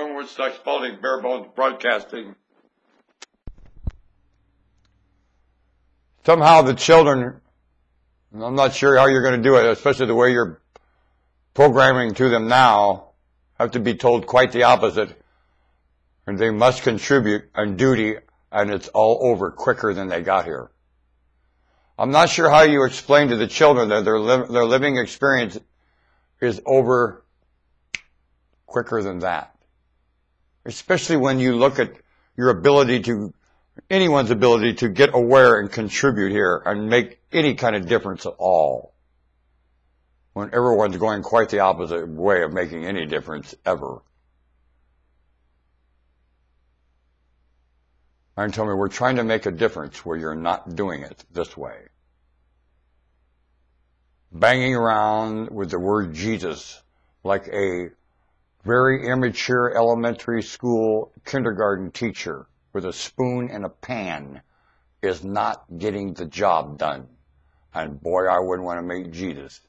Woodstock Spalding, Bare Bones Broadcasting. Somehow the children, I'm not sure how you're going to do it, especially the way you're programming to them now, have to be told quite the opposite. And they must contribute on duty, and it's all over quicker than they got here. I'm not sure how you explain to the children that their living experience is over quicker than that. Especially when you look at your ability to, anyone's ability to get aware and contribute here and make any kind of difference at all. When everyone's going quite the opposite way of making any difference ever. And tell me, we're trying to make a difference where you're not doing it this way. Banging around with the word Jesus like a very immature elementary school kindergarten teacher with a spoon and a pan is not getting the job done. And boy, I wouldn't want to make Jesus.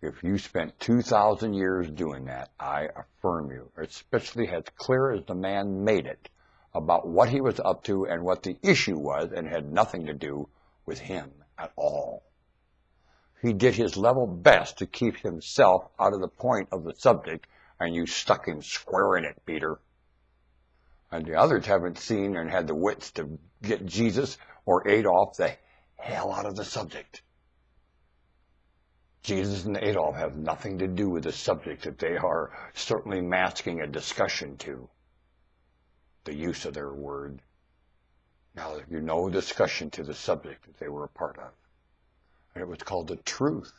If you spent 2,000 years doing that, I affirm you, especially as clear as the man made it about what he was up to and what the issue was, and had nothing to do with him at all. He did his level best to keep himself out of the point of the subject, and you stuck him square in it, Peter. And the others haven't seen and had the wits to get Jesus or Adolf the hell out of the subject. Jesus and Adolf have nothing to do with the subject that they are certainly masking a discussion to. The use of their word. Now, you know, discussion to the subject that they were a part of. And it was called the truth.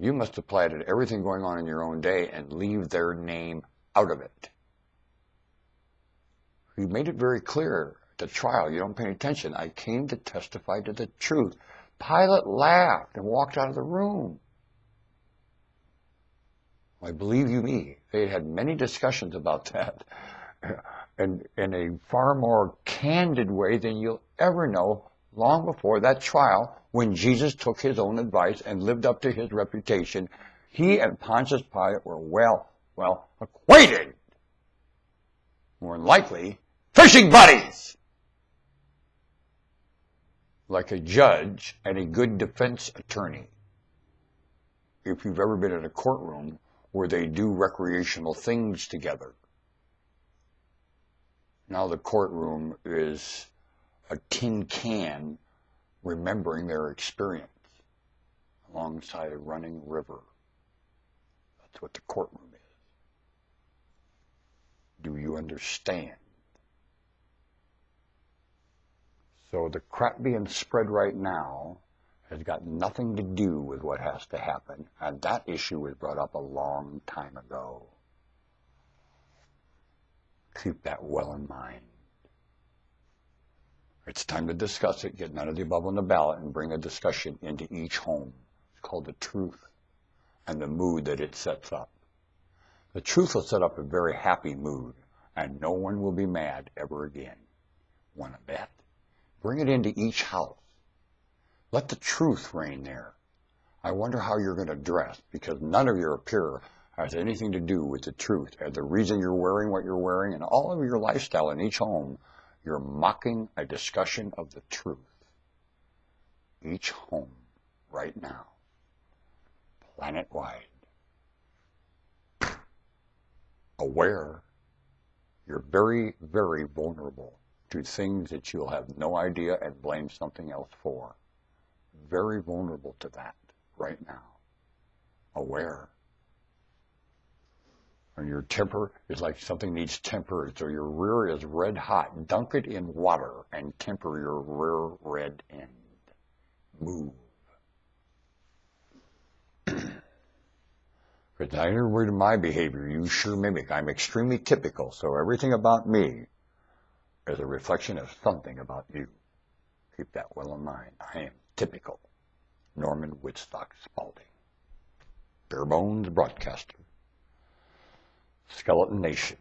You must apply it to everything going on in your own day and leave their name out of it. He made it very clear at the trial. You don't pay attention. I came to testify to the truth. Pilate laughed and walked out of the room. I believe you me. They had many discussions about that. And in a far more candid way than you'll ever know long before that trial, when Jesus took his own advice and lived up to his reputation, he and Pontius Pilate were well acquainted. More than likely, fishing buddies. Like a judge and a good defense attorney. If you've ever been in a courtroom where they do recreational things together. Now the courtroom is a tin can remembering their experience alongside a running river. That's what the courtroom is. Do you understand? So the crap being spread right now has got nothing to do with what has to happen, and that issue was brought up a long time ago. Keep that well in mind. It's time to discuss it, get none of the above on the ballot, and bring a discussion into each home. It's called the truth and the mood that it sets up. The truth will set up a very happy mood, and no one will be mad ever again. Want to bet? Bring it into each house. Let the truth reign there. I wonder how you're going to dress, because none of your appearance has anything to do with the truth. And the reason you're wearing what you're wearing and all of your lifestyle in each home, you're mocking a discussion of the truth. Each home, right now, planet-wide. Aware, you're very, very vulnerable to things that you'll have no idea and blame something else for. Very vulnerable to that right now. Aware. And your temper is like something needs tempered, so your rear is red hot. Dunk it in water and temper your rear red end. Move. Because I never worried of my behavior. You sure mimic. I'm extremely typical, so everything about me is a reflection of something about you. Keep that well in mind. I am typical. Norman Woodstock Spalding. Bare Bones Broadcaster. Skeleton Nation.